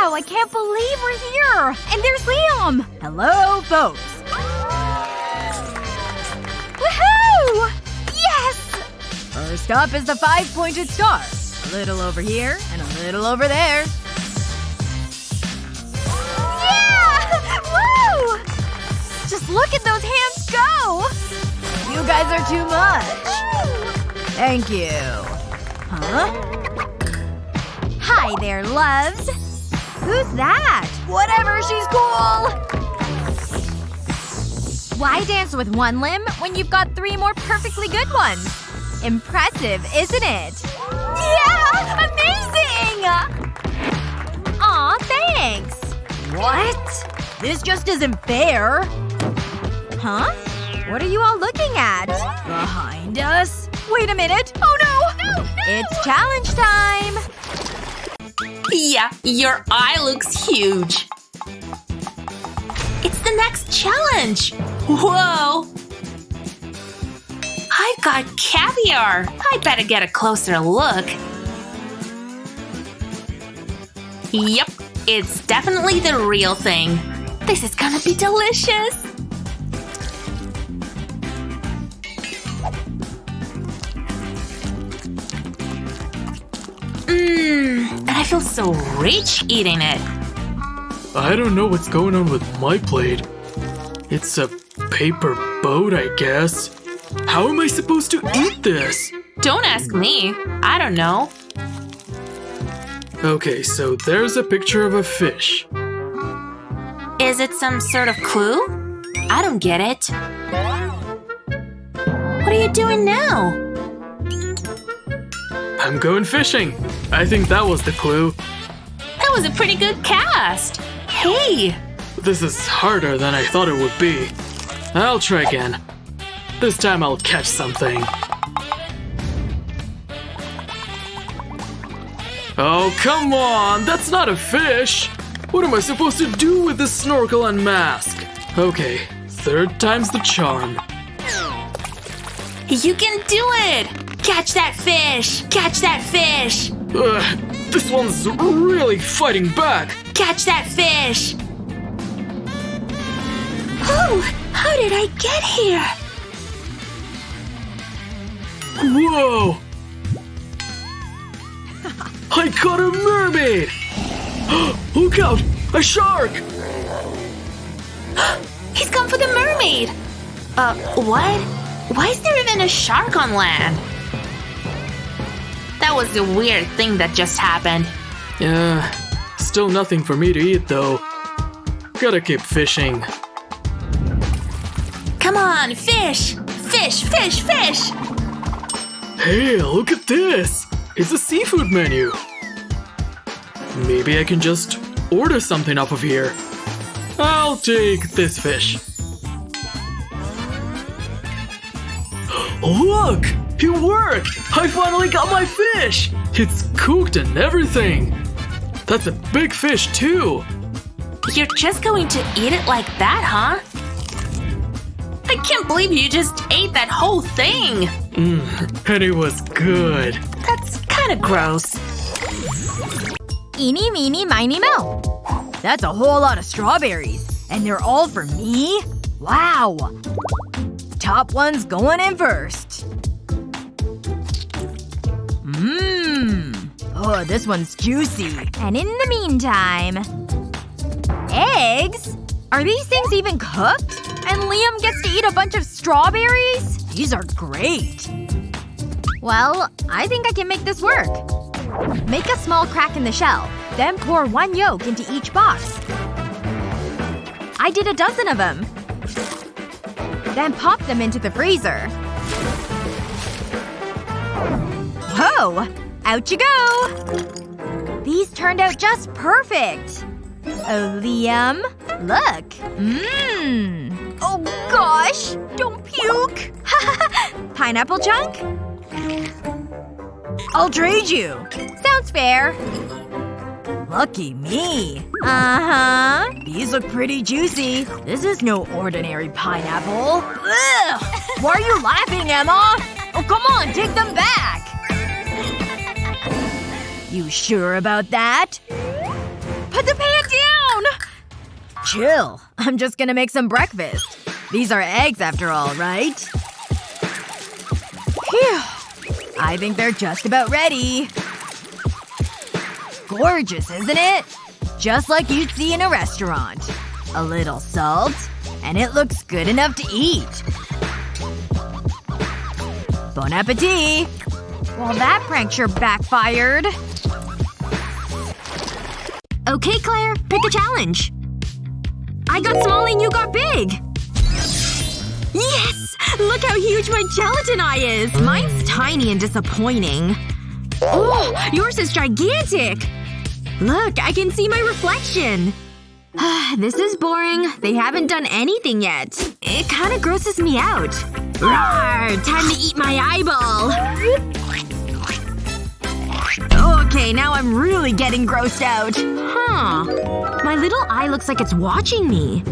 Wow, I can't believe we're here! And there's Liam! Hello, folks. Woohoo! Yes! First up is the 5-pointed star. A little over here, and a little over there. Yeah! Woo! Just look at those hands go! You guys are too much. Thank you. Huh? Hi there, loves. Who's that? Whatever, she's cool! Why dance with one limb when you've got 3 more perfectly good ones? Impressive, isn't it? Yeah! Amazing! Aw, thanks. What? This just isn't fair. Huh? What are you all looking at? Behind us? Wait a minute. Oh no! No! It's challenge time! Yeah, your eye looks huge. It's the next challenge! Whoa! I've got caviar! I better get a closer look. Yep, it's definitely the real thing. This is gonna be delicious! And I feel so rich eating it. I don't know what's going on with my plate. It's a paper boat, I guess. How am I supposed to eat this? Don't ask me. I don't know. Okay, so there's a picture of a fish. Is it some sort of clue? I don't get it. What are you doing now? I'm going fishing. I think that was the clue. That was a pretty good cast. Hey! This is harder than I thought it would be. I'll try again. This time I'll catch something. Oh, come on! That's not a fish! What am I supposed to do with this snorkel and mask? Okay, 3rd time's the charm. You can do it! Catch that fish! Catch that fish! Ugh, this one's really fighting back! Catch that fish! Oh! How did I get here? Whoa! I caught a mermaid! Look out! A shark! He's come for the mermaid! What? Why is there even a shark on land? That was a weird thing that just happened. Yeah, still nothing for me to eat though. Gotta keep fishing. Come on, fish! Fish, fish, fish! Hey, look at this! It's a seafood menu! Maybe I can just order something off of here. I'll take this fish. Look! It worked! I finally got my fish! It's cooked and everything! That's a big fish too! You're just going to eat it like that, huh? I can't believe you just ate that whole thing! And it was good. That's kinda gross. Eeny, meeny, miny, moe. That's a whole lot of strawberries. And they're all for me? Wow. Top one's going in first. Oh, this one's juicy. And in the meantime… Eggs? Are these things even cooked? And Liam gets to eat a bunch of strawberries? These are great. Well, I think I can make this work. Make a small crack in the shell. Then pour 1 yolk into each box. I did a dozen of them. Then pop them into the freezer. Whoa! Out you go! These turned out just perfect. Oh, Liam. Look. Oh gosh! Don't puke! Pineapple chunk? I'll trade you. Sounds fair. Lucky me. Uh-huh. These look pretty juicy. This is no ordinary pineapple. Ugh! Why are you laughing, Emma? Oh, come on, take them back! You sure about that? had to pay it down! Chill. I'm just gonna make some breakfast. These are eggs after all, right? Phew. I think they're just about ready. Gorgeous, isn't it? Just like you'd see in a restaurant. A little salt, and it looks good enough to eat. Bon appetit! Well, that prank sure backfired. Okay, Claire. Pick a challenge. I got small and you got big! Yes! Look how huge my gelatin eye is! Mine's tiny and disappointing. Oh! Yours is gigantic! Look, I can see my reflection! This is boring. They haven't done anything yet. It kinda grosses me out. Rawr! Time to eat my eyeball! Okay, now I'm really getting grossed out. Huh. My little eye looks like it's watching me.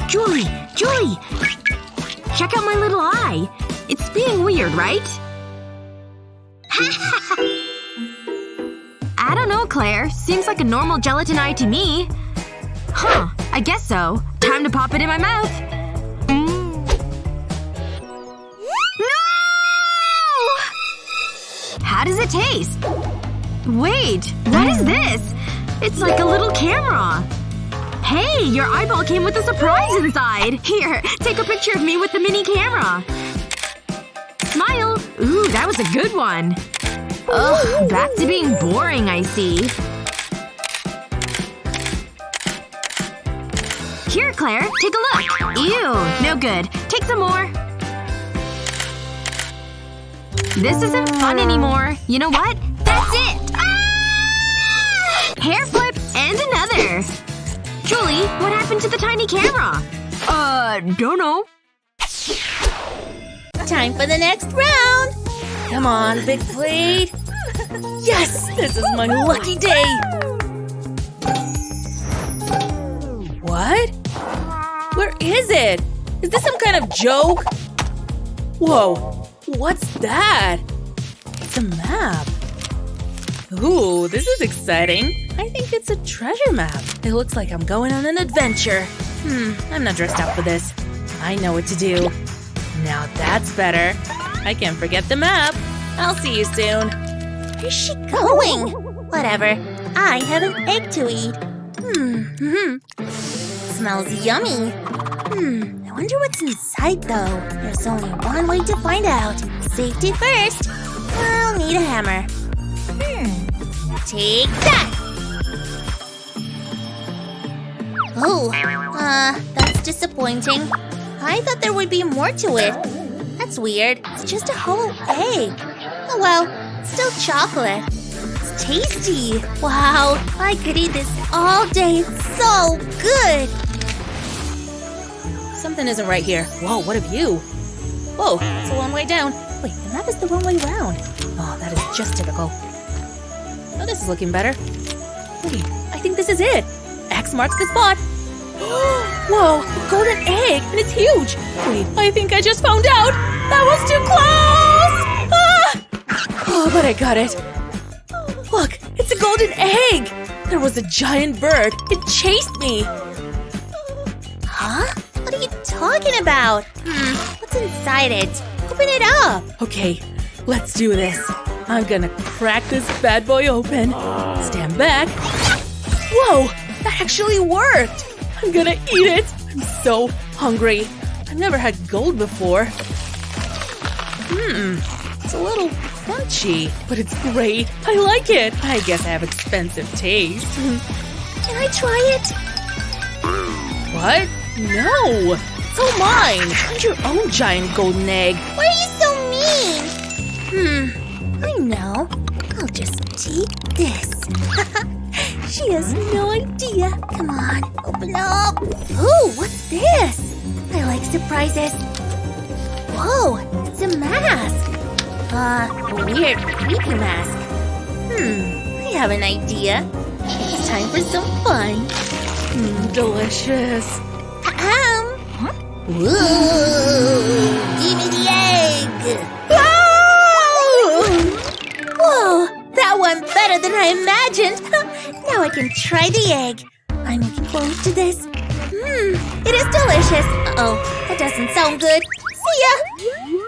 Julie! Julie! Check out my little eye. It's being weird, right? I don't know, Claire. Seems like a normal gelatin eye to me. Huh. I guess so. Time to pop it in my mouth. No! How does it taste? Wait. What is this? It's like a little camera. Hey, your eyeball came with a surprise inside. Here, take a picture of me with the mini camera. Smile. Ooh, that was a good one. Ugh, back to being boring, I see. Here, Claire. Take a look. Ew. No good. Take some more. This isn't fun anymore. You know what? That's it! Ah! Hair flip! And another! Julie, what happened to the tiny camera? Don't know. Time for the next round! Come on, big plate. Yes! This is my lucky day! What? Where is it? Is this some kind of joke? Whoa. What's that? It's a map. Ooh, this is exciting. I think it's a treasure map. It looks like I'm going on an adventure. I'm not dressed up for this. I know what to do. Now that's better. I can't forget the map. I'll see you soon. Where's she going? Whatever. I have an egg to eat. Smells yummy. I wonder what's inside though. There's only one way to find out. Safety first. I'll need a hammer. Take that! Oh, that's disappointing. I thought there would be more to it. That's weird. It's just a whole egg. Oh well, it's still chocolate. It's tasty. Wow, I could eat this all day. It's so good. Something isn't right here. Whoa, what have you? Whoa, it's a long way down. Wait, the map is the wrong way around. Oh, that is just typical. Oh, this is looking better. Wait, I think this is it. X marks the spot. Whoa, a golden egg, and it's huge. Wait, I think I just found out. That was too close! Ah! Oh, but I got it. Look, it's a golden egg. There was a giant bird. It chased me. Huh? What are you talking about? What's inside it? Open it up. Okay, let's do this. I'm gonna crack this bad boy open. Stand back. Whoa, that actually worked. I'm gonna eat it. I'm so hungry. I've never had gold before. It's a little crunchy, but it's great. I like it. I guess I have expensive taste. Can I try it? What? No! It's all mine! Find your own giant golden egg. Why are you so mean? I know. I'll just take this. She has no idea. Come on, open up. Ooh, what's this? I like surprises. Whoa, it's a mask. A weird, creepy mask. I have an idea. It's time for some fun. Delicious. Huh? Ooh, give me the egg. Ah! Whoa, that went better than I imagined. Now I can try the egg. I'm looking forward to this. It is delicious. Uh-oh, that doesn't sound good. See ya!